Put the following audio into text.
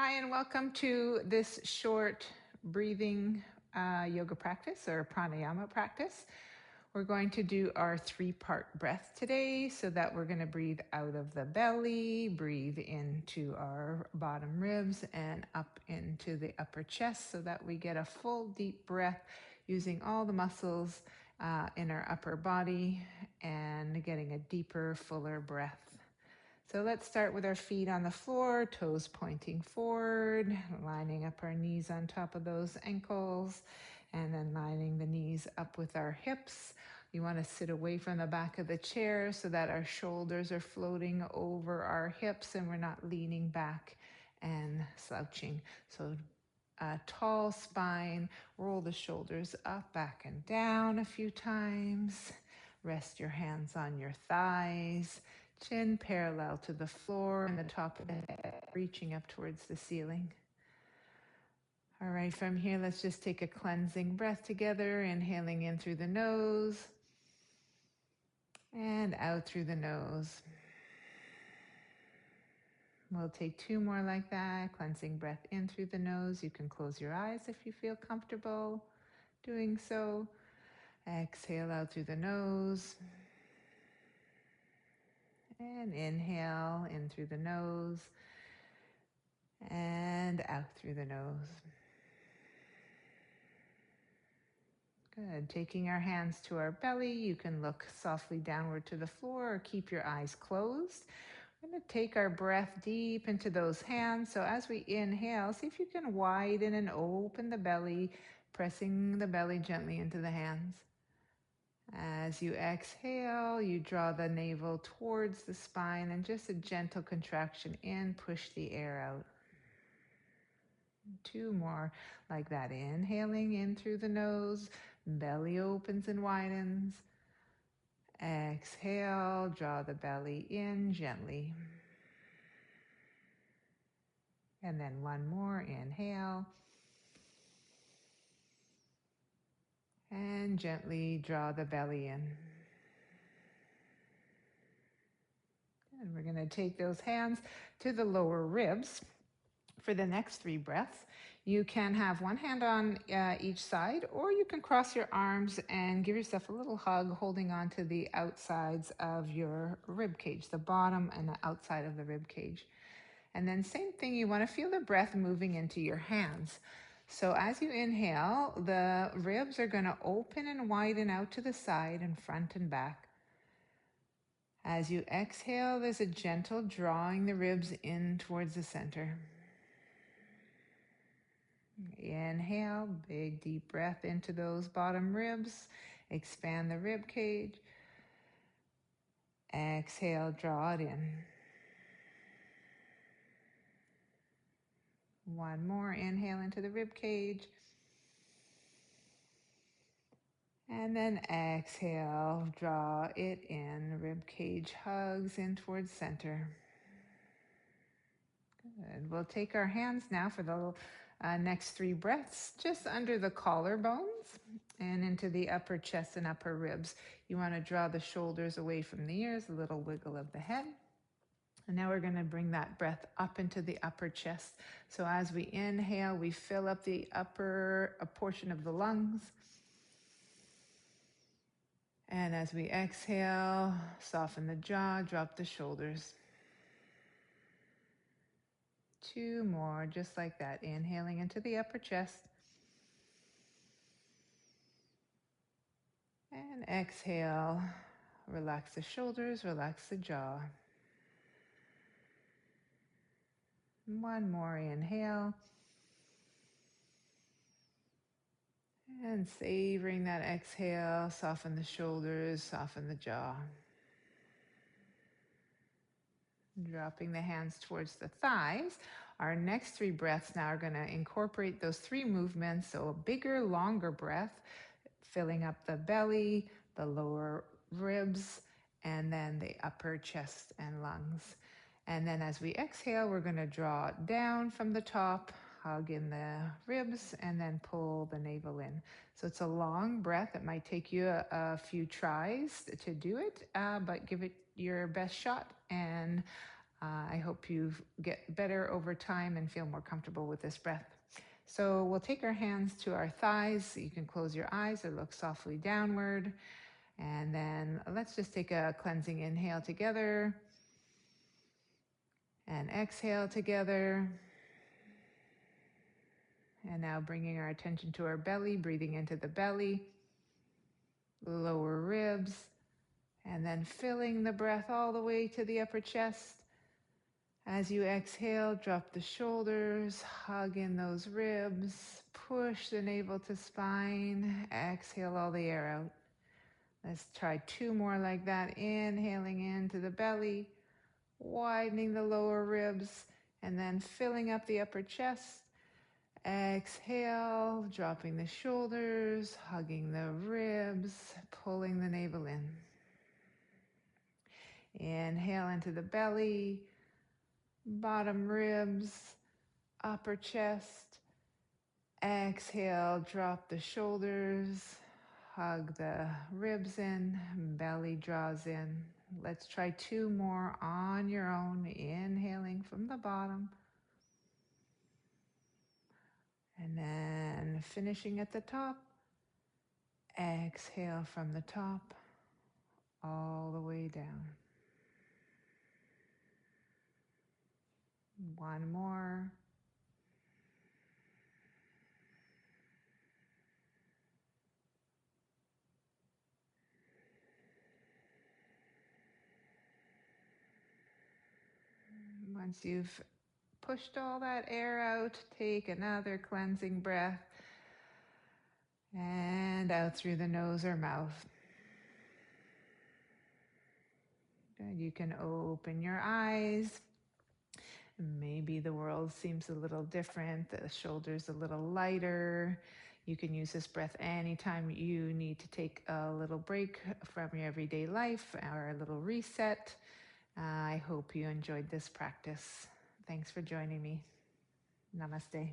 Hi, and welcome to this short breathing yoga practice or pranayama practice. We're going to do our 3-part breath today so that we're going to breathe out of the belly, breathe into our bottom ribs and up into the upper chest so that we get a full deep breath using all the muscles in our upper body and getting a deeper, fuller breath. So let's start with our feet on the floor, toes pointing forward, lining up our knees on top of those ankles, and then lining the knees up with our hips. You want to sit away from the back of the chair so that our shoulders are floating over our hips and we're not leaning back and slouching. So a tall spine, roll the shoulders up, back, and down a few times. Rest your hands on your thighs, chin parallel to the floor and the top of the head, reaching up towards the ceiling. All right, from here, let's just take a cleansing breath together, inhaling in through the nose and out through the nose. We'll take 2 more like that, cleansing breath in through the nose. You can close your eyes if you feel comfortable doing so. Exhale out through the nose. And inhale in through the nose and out through the nose. Good. Taking our hands to our belly, you can look softly downward to the floor or keep your eyes closed. We're going to take our breath deep into those hands. So as we inhale, see if you can widen and open the belly, pressing the belly gently into the hands. As you exhale, you draw the navel towards the spine and just a gentle contraction in, push the air out. 2 more like that. Inhaling in through the nose, belly opens and widens. Exhale, draw the belly in gently. And then 1 more, inhale. And gently draw the belly in. And we're going to take those hands to the lower ribs. For the next 3 breaths, you can have 1 hand on each side, or you can cross your arms and give yourself a little hug, holding on to the outsides of your rib cage, the bottom and the outside of the rib cage. And then same thing, you want to feel the breath moving into your hands. So as you inhale, the ribs are going to open and widen out to the side and front and back. As you exhale, there's a gentle drawing the ribs in towards the center. Inhale, big deep breath into those bottom ribs. Expand the rib cage. Exhale, draw it in. 1 more, inhale into the rib cage. And then exhale, draw it in. Rib cage hugs in towards center. Good. We'll take our hands now for the next 3 breaths, just under the collarbones and into the upper chest and upper ribs. You want to draw the shoulders away from the ears, a little wiggle of the head. And now we're going to bring that breath up into the upper chest. So as we inhale, we fill up the upper portion of the lungs. And as we exhale, soften the jaw, drop the shoulders. 2 more, just like that. Inhaling into the upper chest. And exhale, relax the shoulders, relax the jaw. 1 more, inhale. And savoring that exhale, soften the shoulders, soften the jaw. Dropping the hands towards the thighs. Our next 3 breaths now are going to incorporate those 3 movements. So a bigger, longer breath, filling up the belly, the lower ribs, and then the upper chest and lungs. And then as we exhale, we're going to draw down from the top, hug in the ribs, and then pull the navel in. So it's a long breath. It might take you a few tries to do it, but give it your best shot. And I hope you get better over time and feel more comfortable with this breath. So we'll take our hands to our thighs. You can close your eyes or look softly downward. And then let's just take a cleansing inhale together and exhale together. And now bringing our attention to our belly, breathing into the belly, lower ribs, and then filling the breath all the way to the upper chest. As you exhale, drop the shoulders, hug in those ribs, push the navel to spine, exhale all the air out. Let's try 2 more like that. Inhaling into the belly, widening the lower ribs, and then filling up the upper chest. Exhale, dropping the shoulders, hugging the ribs, pulling the navel in. Inhale into the belly, bottom ribs, upper chest. Exhale, drop the shoulders, hug the ribs in, belly draws in. Let's try 2 more on your own. Inhaling from the bottom. And then finishing at the top. Exhale from the top all the way down. 1 more. Once you've pushed all that air out, take another cleansing breath and out through the nose or mouth. Good. You can open your eyes. Maybe the world seems a little different, the shoulders a little lighter. You can use this breath anytime you need to take a little break from your everyday life or a little reset. I hope you enjoyed this practice. Thanks for joining me. Namaste.